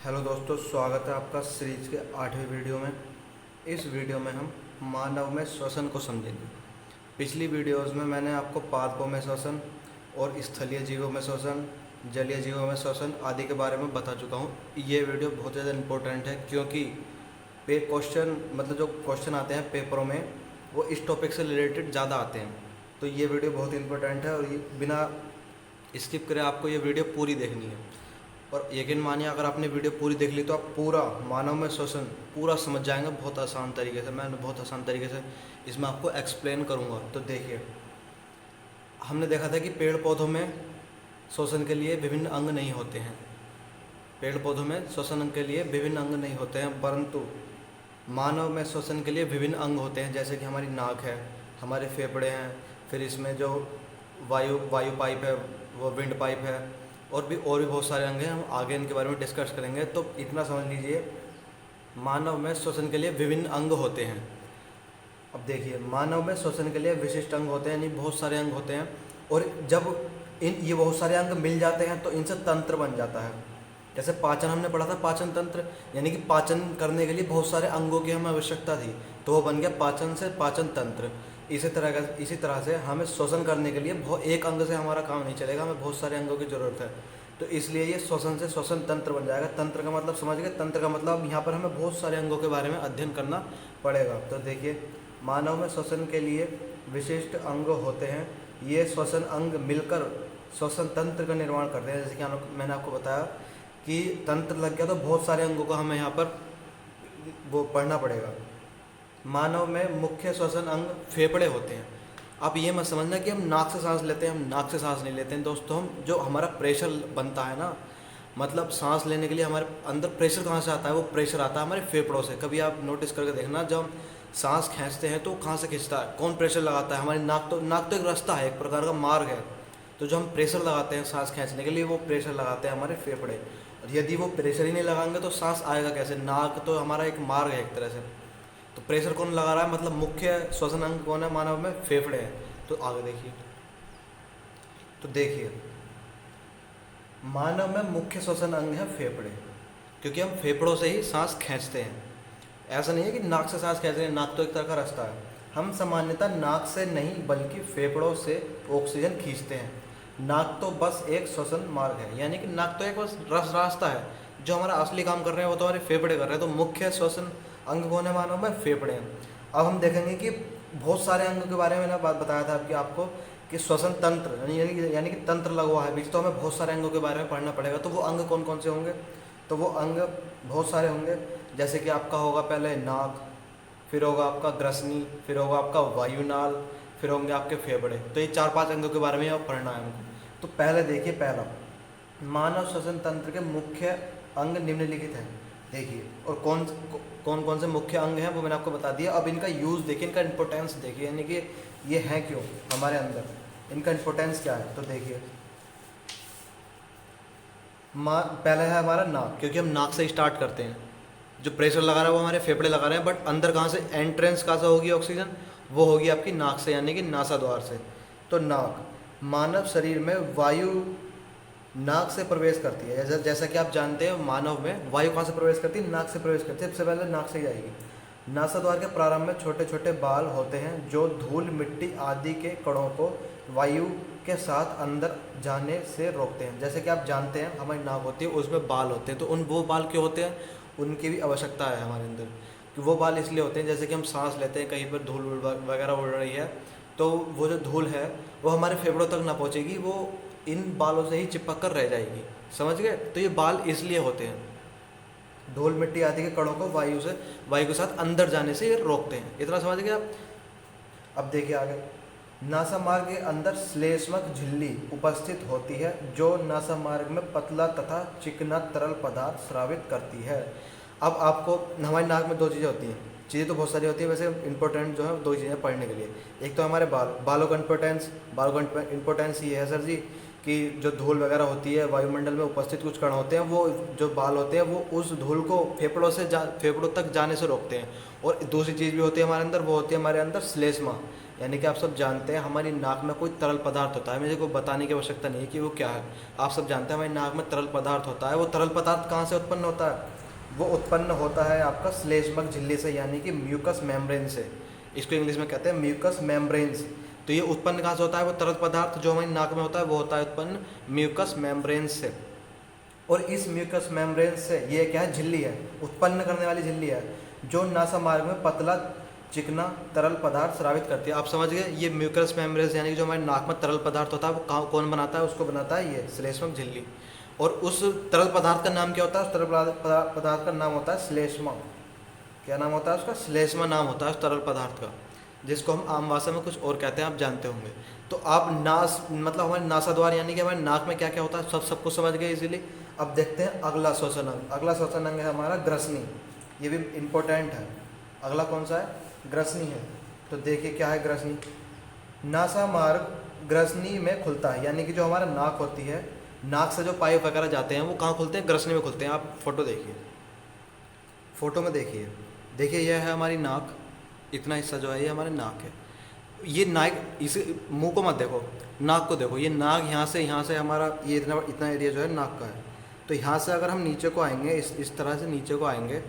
Hello दोस्तों, स्वागत है आपका सीरीज के 8वें वीडियो में। इस वीडियो में हम मानव में श्वसन को समझेंगे। पिछली वीडियोस में मैंने आपको पादपों में श्वसन और स्थलीय जीवों में श्वसन, जलीय जीवों में श्वसन आदि के बारे में बता चुका हूँ। ये वीडियो बहुत ज़्यादा इम्पोर्टेंट है क्योंकि जो क्वेश्चन आते हैं पेपरों में वो इस टॉपिक से रिलेटेड ज़्यादा आते हैं। तो ये वीडियो बहुत इंपॉर्टेंट है और ये बिना स्किप करे आपको ये वीडियो पूरी देखनी है। और यकीन मानिए, अगर आपने वीडियो पूरी देख ली तो आप पूरा मानव में श्वसन पूरा समझ जाएंगे बहुत आसान तरीके से। मैं बहुत आसान तरीके से इसमें आपको एक्सप्लेन करूँगा। तो देखिए, हमने देखा था कि पेड़ पौधों में श्वसन के लिए विभिन्न अंग नहीं होते हैं। पेड़ पौधों में श्वसन के लिए विभिन्न अंग नहीं होते हैं, परंतु मानव में श्वसन के लिए विभिन्न अंग होते हैं। जैसे कि हमारी नाक है, हमारे फेफड़े हैं, फिर इसमें जो वायु पाइप है वो विंड पाइप है, और भी बहुत सारे अंग हैं। हम आगे इनके बारे में डिस्कस करेंगे। तो इतना समझ लीजिए, मानव में श्वसन के लिए विभिन्न अंग होते हैं। अब देखिए, मानव में श्वसन के लिए विशिष्ट अंग होते हैं, यानी बहुत सारे अंग होते हैं। और जब ये बहुत सारे अंग मिल जाते हैं तो इनसे तंत्र बन जाता है। जैसे पाचन हमने पढ़ा था, पाचन तंत्र, यानी कि पाचन करने के लिए बहुत सारे अंगों की हमें आवश्यकता थी, तो वो बन गया पाचन से पाचन तंत्र। इसी तरह से हमें श्वसन करने के लिए एक अंग से हमारा काम नहीं चलेगा, हमें बहुत सारे अंगों की ज़रूरत है। तो इसलिए ये श्वसन से श्वसन तंत्र बन जाएगा। तंत्र का मतलब समझ गए। तंत्र का मतलब यहाँ पर हमें बहुत सारे अंगों के बारे में अध्ययन करना पड़ेगा। तो देखिए, मानव में श्वसन के लिए विशिष्ट अंग होते हैं। ये श्वसन अंग मिलकर श्वसन तंत्र का निर्माण करते हैं। जैसे कि मैंने आपको बताया कि तंत्र लग गया तो बहुत सारे अंगों को हमें यहाँ पर वो पढ़ना पड़ेगा। मानव में मुख्य श्वसन अंग फेफड़े होते हैं। आप ये मत समझना कि हम नाक से सांस लेते हैं, हम नाक से सांस नहीं लेते हैं दोस्तों। हम जो हमारा प्रेशर बनता है ना, मतलब सांस लेने के लिए हमारे अंदर प्रेशर कहाँ से आता है, वो प्रेशर आता है हमारे फेफड़ों से। कभी आप नोटिस करके देखना, जब हम सांस खींचते हैं तो कहाँ से खींचता है, कौन प्रेशर लगाता है? हमारी नाक तो एक रास्ता है, एक प्रकार का मार्ग है। तो जो हम प्रेशर लगाते हैं सांस खींचने के लिए, वो प्रेशर लगाते हैं हमारे फेफड़े। और यदि वो प्रेशर ही नहीं लगाएंगे तो सांस आएगा कैसे? नाक तो हमारा एक मार्ग है एक तरह से। तो प्रेशर कौन लगा रहा है, मतलब मुख्य श्वसन अंग कौन है मानव में? फेफड़े हैं। तो आगे देखिए, तो देखिए, मानव में मुख्य श्वसन अंग है फेफड़े, क्योंकि हम फेफड़ों से ही सांस खींचते हैं। ऐसा नहीं है कि नाक से सांस खींच रहे हैं, नाक तो एक तरह का रास्ता है। हम सामान्यतः नाक से नहीं बल्कि फेफड़ों से ऑक्सीजन खींचते हैं। नाक तो बस एक श्वसन मार्ग है, यानी कि नाक तो एक बस रास्ता है। जो हमारा असली काम कर रहे हैं वो तो हमारे फेफड़े कर रहे हैं। तो मुख्य श्वसन अंग कौन है मानव में? फेफड़े हैं। अब हम देखेंगे कि बहुत सारे अंगों के बारे में मैंने बताया था आपको कि श्वसन तंत्र यानी कि तंत्र लगा हुआ है बीच, तो हमें बहुत सारे अंगों के बारे में पढ़ना पड़ेगा। तो वो अंग कौन कौन से होंगे? तो वो अंग बहुत सारे होंगे। जैसे कि आपका होगा पहले नाक, फिर होगा आपका ग्रसनी, फिर होगा आपका वायुनाल, फिर होंगे आपके फेफड़े। तो ये 4-5 अंगों के बारे में आप पढ़ना है हमको। तो पहले देखिए, पहला मानव श्वसन तंत्र के मुख्य अंग निम्नलिखित हैं। देखिए, और कौन से मुख्य अंग हैं वो मैंने आपको बता दिया। अब इनका यूज़ देखिए, इनका इंपॉर्टेंस देखिए, यानी कि ये है क्यों हमारे अंदर, इनका इंपॉर्टेंस क्या है। तो देखिए, पहला है हमारा नाक, क्योंकि हम नाक से स्टार्ट करते हैं। जो प्रेशर लगा रहा है वो हमारे फेफड़े लगा रहे हैं, बट अंदर कहाँ से एंट्रेंस कहाँ से होगी ऑक्सीजन? वो होगी आपकी नाक से, यानी कि नासा द्वार से। तो नाक, मानव शरीर में वायु नाक से प्रवेश करती है। जैसा कि आप जानते हैं, मानव में वायु कहाँ से प्रवेश करती है? नाक से प्रवेश करती है। सबसे पहले नाक से ही आएगी। नासाद्वार के प्रारंभ में छोटे छोटे बाल होते हैं जो धूल, मिट्टी आदि के कणों को वायु के साथ अंदर जाने से रोकते हैं। जैसे कि आप जानते हैं, हमारी नाक होती है, उसमें बाल होते हैं। तो वो बाल क्यों होते हैं? उनकी भी आवश्यकता है हमारे अंदर। कि वो बाल इसलिए होते हैं, जैसे कि हम सांस लेते हैं, कहीं पर धूल वगैरह उड़ रही है, तो वो जो धूल है वो हमारे फेफड़ों तक ना पहुँचेगी, वो इन बालों से ही चिपक कर रह जाएगी। समझ गए? तो ये बाल इसलिए होते हैं, धूल मिट्टी आदि के कणों को वायु के साथ अंदर जाने से ये रोकते हैं। इतना समझ गए आप? अब देखिए आगे, नासा मार्ग के अंदर श्लेष्मक झिल्ली उपस्थित होती है जो नासा मार्ग में पतला तथा चिकना तरल पदार्थ स्रावित करती है। अब आपको, हमारी नाक में 2 चीज़ें होती हैं। चीज़ें तो बहुत सारी होती है, वैसे इंपॉर्टेंट जो है 2 चीज़ें पढ़ने के लिए। एक तो हमारे बालों का इंपॉर्टेंस ये है सर जी, कि जो धूल वगैरह होती है, वायुमंडल में उपस्थित कुछ कण होते हैं, वो जो बाल होते हैं वो उस धूल को फेफड़ों तक जाने से रोकते हैं। और दूसरी चीज़ भी होती है हमारे अंदर, वो होती है हमारे अंदर श्लेष्मा, यानी कि आप सब जानते हैं हमारी नाक में कोई तरल पदार्थ होता है, मुझे को बताने की आवश्यकता नहीं है कि वो क्या है। आप सब जानते हैं हमारी नाक में तरल पदार्थ होता है। वो तरल पदार्थ कहाँ से उत्पन्न होता है? वो उत्पन्न होता है आपका श्लेष्मक झिल्ली से, यानी कि म्यूकस मेम्ब्रेन से। इसको इंग्लिश में कहते हैं म्यूकस मेम्ब्रेन्स। तो ये उत्पन्न कहाँ से होता है? वो तरल पदार्थ जो हमारी नाक में होता है वो होता है उत्पन्न म्यूकस मेम्ब्रेन से। और इस म्यूकस मेम्ब्रेन से ये क्या है? झिल्ली है, उत्पन्न करने वाली झिल्ली है, जो नासा मार्ग में पतला चिकना तरल पदार्थ स्रावित करती है। आप समझ गए? ये म्यूकस मेम्ब्रेन यानी कि जो हमारे नाक में तरल पदार्थ होता है वो कौन बनाता है? उसको बनाता है ये श्लेष्मक झिल्ली। और उस तरल पदार्थ का नाम क्या होता है? उस तरल पदार्थ का नाम होता है श्लेष्मा। क्या नाम होता है उसका? श्लेष्मा नाम होता है उस तरल पदार्थ का, जिसको हम आम भाषा में कुछ और कहते हैं, आप जानते होंगे। तो आप नास मतलब हमारे नासाद्वार यानी कि हमारे नाक में क्या क्या होता है सब कुछ समझ गए इजीली। अब देखते हैं अगला श्वसन अंग। अगला श्वसन अंग है हमारा ग्रसनी। ये भी इम्पोर्टेंट है। अगला कौन सा है? ग्रसनी है। तो देखिए क्या है ग्रसनी। नासा मार्ग ग्रसनी में खुलता है, यानी कि जो हमारा नाक होती है, नाक से जो पाइप वगैरह जाते हैं वो कहाँ खुलते हैं? ग्रसनी में खुलते हैं। आप फोटो देखिए, फोटो में देखिए यह है हमारी नाक। इतना हिस्सा जो है ये हमारे नाक है। ये नाक, इस मुंह को मत देखो, नाक को देखो। ये नाक यहाँ से हमारा ये इतना एरिया जो है नाक का है। तो यहाँ से अगर हम नीचे को आएंगे, इस तरह से नीचे को आएंगे,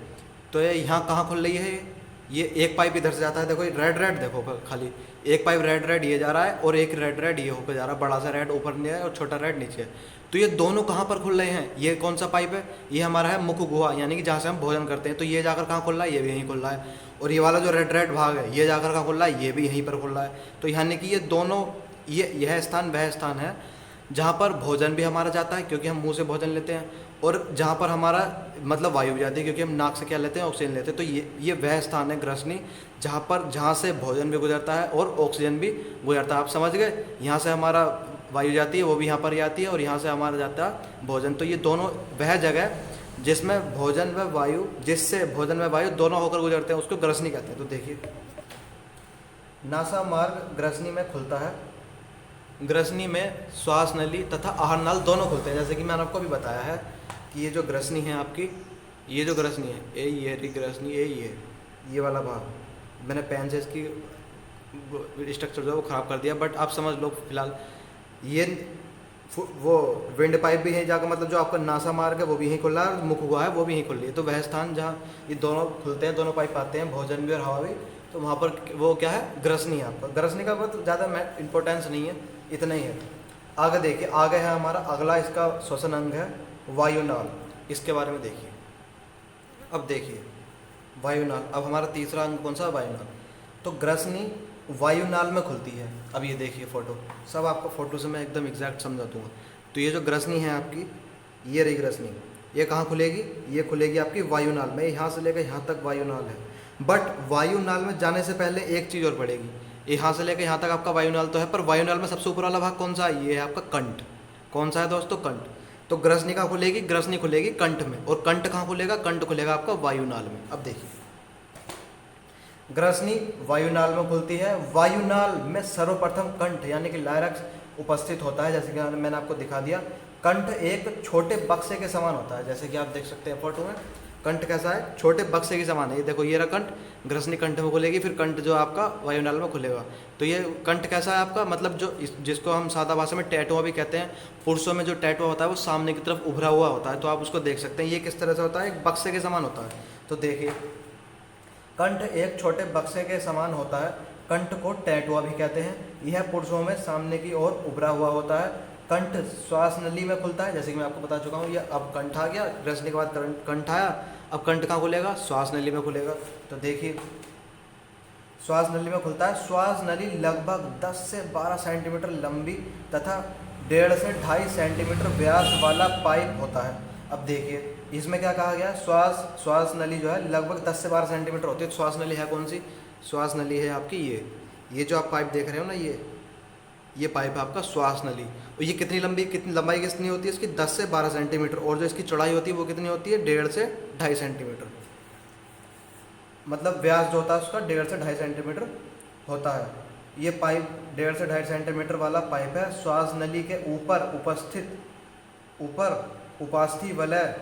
तो ये यहाँ कहाँ खुल रही है? ये एक पाइप इधर से जाता है, देखो रेड देखो, खाली एक पाइप रेड ये जा रहा है और एक रेड ये होकर जा रहा है। बड़ा सा रेड ऊपर है और छोटा रेड नीचे है। तो ये दोनों कहाँ पर खुल रहे हैं? ये कौन सा पाइप है? ये हमारा है मुख गुहा, यानी कि जहाँ से हम भोजन करते हैं। तो ये जाकर कहाँ खुल रहा है? ये भी यहीं खुल रहा है। और ये वाला जो रेड भाग है ये जाकर कहाँ खुल रहा है? ये भी यहीं पर खुल रहा है। तो यानी कि ये दोनों, यह स्थान वह स्थान है जहाँ पर भोजन भी हमारा जाता है, क्योंकि हम मुंह से भोजन लेते हैं, और जहाँ पर हमारा मतलब वायु भी जाती है, क्योंकि हम नाक से क्या लेते हैं? ऑक्सीजन लेते हैं। तो ये वह स्थान है ग्रसनी, जहाँ से भोजन भी गुजरता है और ऑक्सीजन भी गुजरता है। आप समझ गए? यहाँ से हमारा वायु जाती है, वो भी यहाँ पर जाती है, और यहाँ से हमारा जाता है भोजन। तो ये दोनों वह जगह जिसमें भोजन व वायु दोनों होकर गुजरते हैं, उसको ग्रसनी कहते हैं। तो देखिए नासा मार्ग ग्रसनी में खुलता है। ग्रसनी में श्वास नली तथा आहार नाल दोनों खुलते हैं। जैसे कि मैंने आपको भी बताया है कि ये जो ग्रसनी है आपकी, ये जो ग्रसनी है ये ग्रसनी ये वाला भाग, मैंने पेन से इसकी स्ट्रक्चर जो है वो ख़राब कर दिया, बट आप समझ लो फिलहाल। ये वो विंड पाइप भी यहीं जाकर, मतलब जो आपका नासा मार्ग है वो भी यहीं खुल रहा है, और मुख हुआ है वो भी यहीं खुल रही है। तो वह स्थान जहाँ ये दोनों खुलते हैं, दोनों पाइप आते हैं, भोजन भी और हवा भी, तो वहाँ पर वो क्या है? ग्रसनी है आपका। ग्रसनी का बहुत ज़्यादा इंपॉर्टेंस नहीं है, इतना ही है। आगे देखिए, आगे है हमारा अगला इसका श्वसन अंग है वायुनाल। इसके बारे में देखिए। अब देखिए वायुनाल, अब हमारा तीसरा अंग कौन सा? वायुनाल। तो ग्रसनी वायुनाल में खुलती है। अब ये देखिए फोटो, सब आपको फोटो से मैं एकदम एग्जैक्ट समझा दूँगा। तो ये जो ग्रसनी है आपकी, ये रही ग्रसनी, ये कहाँ खुलेगी? ये खुलेगी आपकी वायुनाल में। यहाँ से लेकर यहाँ तक वायुनाल है, बट वायुनाल में जाने से पहले एक चीज़ और पड़ेगी। यहाँ से लेकर यहाँ तक आपका वायुनाल तो है, पर वायुनाल में सबसे ऊपर वाला भाग कौन सा है? ये है आपका कंठ। कौन सा है दोस्तों? कंठ। तो ग्रसनी कहाँ खुलेगी? ग्रसनी खुलेगी कंठ में। और कंठ कहाँ खुलेगा? कंठ खुलेगा आपका वायुनाल में। अब देखिए ग्रसनी वायुनाल में खुलती है। वायुनाल में सर्वप्रथम कंठ यानी कि लायरक्स उपस्थित होता है। जैसे कि मैंने आपको दिखा दिया, कंठ एक छोटे बक्से के समान होता है। जैसे कि आप देख सकते हैं फोटो में, कंठ कैसा है? छोटे बक्से के समान है। ये देखो ये रहा कंठ, ग्रसनी कंठ में खुलेगी, फिर कंठ जो आपका वायुनाल में खुलेगा। तो ये कंठ कैसा है आपका? मतलब जिसको हम सादा भाषा में टैटुआ भी कहते हैं। पुरुषों में जो टैटुआ होता है वो सामने की तरफ उभरा हुआ होता है। तो आप उसको देख सकते हैं, ये किस तरह से होता है? एक बक्से के समान होता है। तो देखिए कंठ एक छोटे बक्से के समान होता है। कंठ को टैटुआ भी कहते हैं। यह पुरुषों में सामने की ओर उभरा हुआ होता है। कंठ श्वास नली में खुलता है, जैसे कि मैं आपको बता चुका हूँ। ये अब कंठ आ गया, ग्रसनी के बाद कंठ आया, अब कंठ कहाँ खुलेगा? श्वास नली में खुलेगा। तो देखिए श्वास नली में खुलता है। श्वास नली लगभग 10 से 12 सेंटीमीटर लंबी तथा 1.5 से 2.5 सेंटीमीटर व्यास वाला पाइप होता है। अब देखिए इसमें क्या कहा गया? श्वास नली जो है लगभग 10 से 12 सेंटीमीटर होती है। तो श्वास नली है कौन सी? श्वास नली है आपकी ये जो आप पाइप देख रहे हो ना, ये पाइप है आपका श्वास नली। और ये कितनी लंबाई कितनी होती है इसकी? 10 से 12 सेंटीमीटर। और जो इसकी चौड़ाई होती है वो कितनी होती है? 1.5 से 2.5 सेंटीमीटर। मतलब व्यास जो होता है उसका 1.5 से 2.5 सेंटीमीटर होता है। ये पाइप 1.5 से 2.5 सेंटीमीटर वाला पाइप है। श्वास नली के ऊपर उपास्थि वलय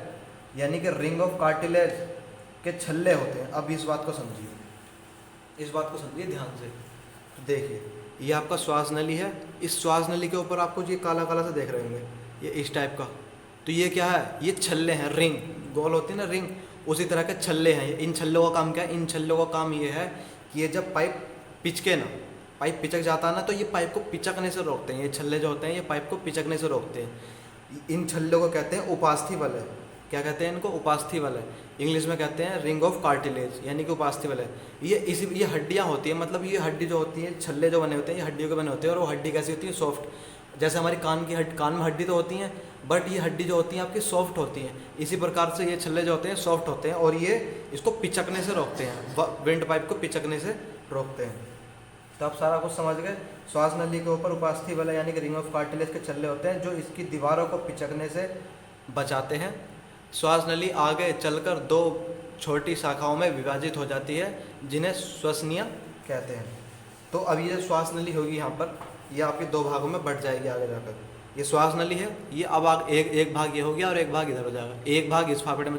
यानी कि रिंग ऑफ कार्टिलेज के छल्ले होते हैं। अब इस बात को समझिए ध्यान से। देखिए ये आपका श्वास नली है, इस श्वास नली के ऊपर आपको ये काला काला सा देख रहे होंगे, ये इस टाइप का, तो ये क्या है, ये छल्ले हैं, रिंग गोल होती है ना रिंग, उसी तरह के छल्ले हैं। इन छल्लों का काम क्या है, इन छल्लों का काम ये है कि ये जब पाइप पिचके ना, पाइप पिचक जाता है ना, तो ये पाइप को पिचकने से रोकते हैं। ये छल्ले जो होते हैं ये पाइप को पिचकने से रोकते हैं। इन छल्लों को कहते हैं उपास्थि बल है। क्या कहते हैं इनको, उपास्थि बल है। इंग्लिश में कहते हैं रिंग ऑफ कार्टिलेज, यानी कि उपास्थि बल है। ये हड्डियाँ होती हैं, मतलब ये हड्डी जो होती है, छल्ले जो बने होते हैं ये हड्डियों के बने होते हैं, और वो हड्डी कैसी होती है, सॉफ्ट। जैसे हमारी कान में हड्डी तो होती हैं, बट ये हड्डी जो होती हैं आपकी सॉफ्ट होती हैं। इसी प्रकार से ये छल्ले जो होते हैं सॉफ्ट होते हैं, और ये इसको पिचकने से रोकते हैं, विंड पाइप को पिचकने से रोकते हैं। तो आप सारा कुछ समझ गए। श्वास नली के ऊपर उपास्थि बल यानी कि रिंग ऑफ कार्टिलेज के छल्ले होते हैं जो इसकी दीवारों को पिचकने से बचाते हैं। श्वास नली आगे चलकर दो छोटी शाखाओं में विभाजित हो जाती है जिन्हें श्वसनियाँ कहते हैं। तो अब ये श्वास नली होगी यहाँ पर, ये आपके दो भागों में बढ़ जाएगी आगे जाकर। ये श्वास नली है, ये अब एक भाग ये हो गया और एक भाग इधर हो जाएगा। एक भाग इस फेफड़े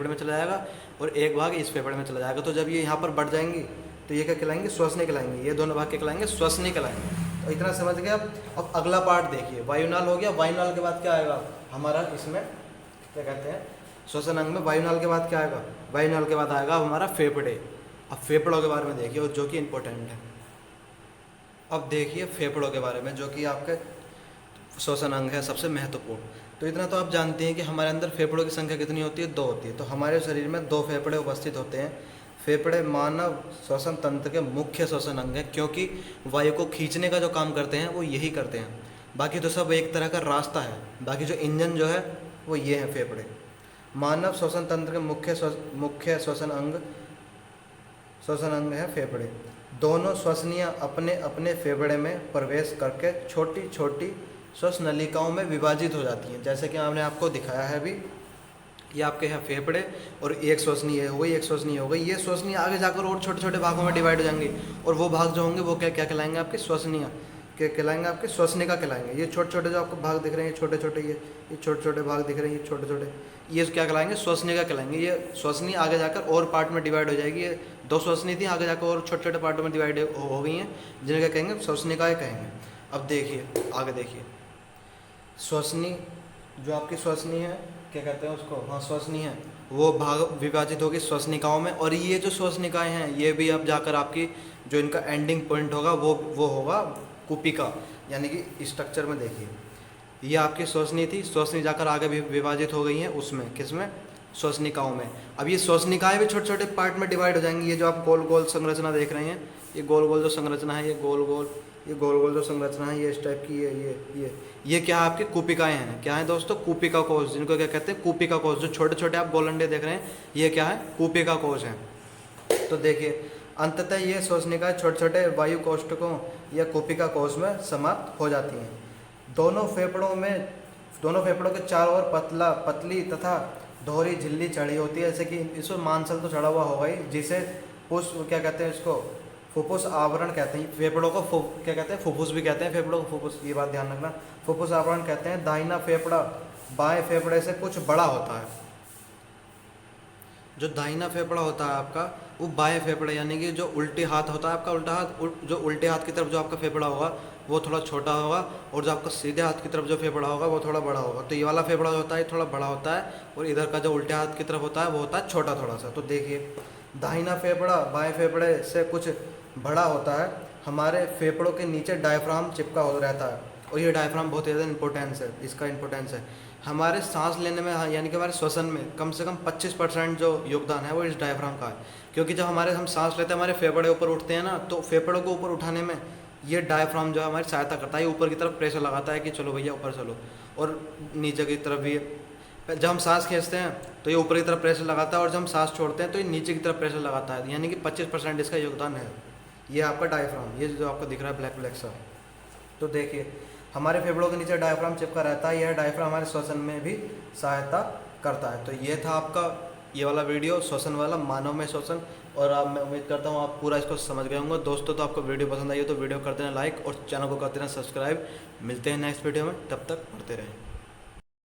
में चला जाएगा और एक भाग इस फेफड़े में चला जाएगा। तो जब ये यहाँ पर बढ़ जाएंगी तो ये क्या कहलाएंगे, श्वसनी कहलाएंगे। ये दोनों भाग क्या कहलाएंगे, श्वसनी कहलाएंगे। तो इतना समझ गए आप। अब अगला पार्ट देखिए, वायुनाल हो गया। वायुनाल के बाद क्या आएगा हमारा, इसमें क्या कहते हैं, श्वसन अंग में वायुनाल के बाद क्या आएगा, वायुनाल के बाद आएगा हमारा फेफड़े। अब फेफड़ों के बारे में देखिए, जो कि इम्पोर्टेंट है। अब देखिए फेफड़ों के बारे में, जो कि आपके श्वसन अंग है सबसे महत्वपूर्ण। तो इतना तो आप जानते हैं कि हमारे अंदर फेफड़ों की संख्या कितनी होती है, 2 होती है। तो हमारे शरीर में 2 फेफड़े उपस्थित होते हैं। फेफड़े मानव श्वसन तंत्र के मुख्य श्वसन अंग हैं, क्योंकि वायु को खींचने का जो काम करते हैं वो यही करते हैं। बाकी तो सब एक तरह का रास्ता है, बाकी जो इंजन जो है वो ये है फेफड़े। मानव श्वसन तंत्र के मुख्य श्वसन अंग है फेफड़े। दोनों श्वसनियाँ अपने अपने फेफड़े में प्रवेश करके छोटी छोटी श्वस नलिकाओं में विभाजित हो जाती हैं। जैसे कि हमने आपको दिखाया है अभी, ये आपके हैं फेफड़े और एक श्वसनीय हो गई, एक श्वसनीय हो गई। ये श्वसनीय आगे जाकर और छोटे छोटे भागों में डिवाइड हो जाएंगे, और वो भाग जो होंगे वो क्या क्या कहलाएंगे, आपके श्वसनीय के कहलाएंगे, आपके श्वसनिका कहलाएंगे। ये छोटे छोटे जो आपको भाग दिख रहे हैं, छोटे छोटे ये छोटे छोटे भाग दिख रहे हैं, ये छोटे छोटे, ये क्या कहलाएंगे, श्वसनिका कहलाएंगे। ये श्वसनीय आगे जाकर और पार्ट में डिवाइड हो जाएगी। ये 2 श्वसनीय थी, आगे जाकर और छोटे छोटे पार्टों में डिवाइड हो गई हैं, जिन्हें क्या कहेंगे, श्वसनिकाएँ कहेंगे। अब देखिए आगे देखिए, श्वसनीय जो आपकी श्वसनीय है, क्या कहते हैं उसको, हाँ श्वसनीय है, वो भाग विभाजित होगी श्वसनिकाओं में। और ये जो श्वसनिकाएँ हैं ये भी अब जाकर आपकी जो इनका एंडिंग पॉइंट होगा वो होगा कुपिका, यानी कि स्ट्रक्चर में देखिए, ये आपकी श्वसनीय थी, श्वसनीय जाकर आगे भी विभाजित हो गई हैं, उसमें किसमें, श्वसनिकाओं में। अब ये श्वसनिकाएँ भी छोटे छोटे पार्ट में डिवाइड हो जाएंगी। ये जो आप गोल गोल संरचना देख रहे हैं, ये गोल गोल जो संरचना है, ये गोल गोल जो संरचना है, ये इस टाइप की, ये क्या है, आपकी कुपिकाएँ हैं। क्या है दोस्तों, कुपिका कोश, जिनको क्या कहते हैं, कुपिका कोश। जो छोटे छोटे आप गोल अंडे देख रहे हैं, ये क्या है, कुपिका कोश हैं। तो देखिए अंततः ये श्वसनिकाएँ छोटे छोटे वायु कोष्ठकों या कुपिका कोश में समाप्त हो जाती हैं। दोनों फेफड़ों के चारों ओर पतली तथा दोहरी झिल्ली चढ़ी होती है। जैसे कि इसमें मांसल तो चढ़ा हुआ होगा ही, जिसे क्या कहते हैं, इसको फुफ्फुस आवरण कहते हैं। फेफड़ों को क्या कहते हैं, फुफ्फुस भी कहते हैं, फेफड़ों को फुफ्फुस, ये बात ध्यान रखना, फुफ्फुस आवरण कहते हैं। दाहिना फेफड़ा बाएं फेफड़े से कुछ बड़ा होता है। जो दाहिना फेफड़ा होता है आपका, वो बाएं फेफड़े यानी कि जो उल्टे हाथ होता है आपका, उल्टे हाथ की तरफ जो आपका फेफड़ा होगा वो थोड़ा छोटा होगा, और जो आपका सीधे हाथ की तरफ जो फेफड़ा होगा वो थोड़ा बड़ा होगा। तो ये वाला फेफड़ा जो होता है थोड़ा बड़ा होता है, और इधर का जो उल्टे हाथ की तरफ होता है वो होता है छोटा थोड़ा सा। तो देखिए दाहिना फेफड़ा बाएं फेफड़े से कुछ बड़ा होता है। हमारे फेफड़ों के नीचे डायफ्राम चिपका हो रहता है, और ये डायफ्राम बहुत ज़्यादा इंपॉर्टेंस है, इसका इंपॉर्टेंस है हमारे सांस लेने में, यानी कि हमारे श्वसन में कम से कम 25% जो योगदान है वो इस डायफ्राम का है। क्योंकि जब हम सांस लेते हैं, हमारे फेफड़े ऊपर उठते हैं ना, तो फेफड़ों को ऊपर उठाने में ये डायफ्राम जो है हमारी सहायता करता है। ये ऊपर की तरफ प्रेशर लगाता है कि चलो भैया ऊपर चलो, और नीचे की तरफ भी जब हम सांस खींचते हैं तो ये ऊपर की तरफ प्रेशर लगाता है, और जब हम सांस छोड़ते हैं तो ये नीचे की तरफ प्रेशर लगाता है। यानी कि 25% इसका योगदान है। ये आपका डायफ्राम, ये जो आपको दिख रहा है ब्लैक ब्लैक सा। तो देखिए हमारे फेफड़ों के नीचे डायफ्राम चिपका रहता है। यह डायफ्राम हमारे श्वसन में भी सहायता करता है। तो ये था आपका ये वाला वीडियो, श्वसन वाला, मानव में श्वसन। और मैं उम्मीद करता हूँ आप पूरा इसको समझ गए होंगे। दोस्तों तो आपको वीडियो पसंद आई हो तो वीडियो कर देना लाइक, और चैनल को कर देना सब्सक्राइब। मिलते हैं नेक्स्ट वीडियो में, तब तक पढ़ते रहें।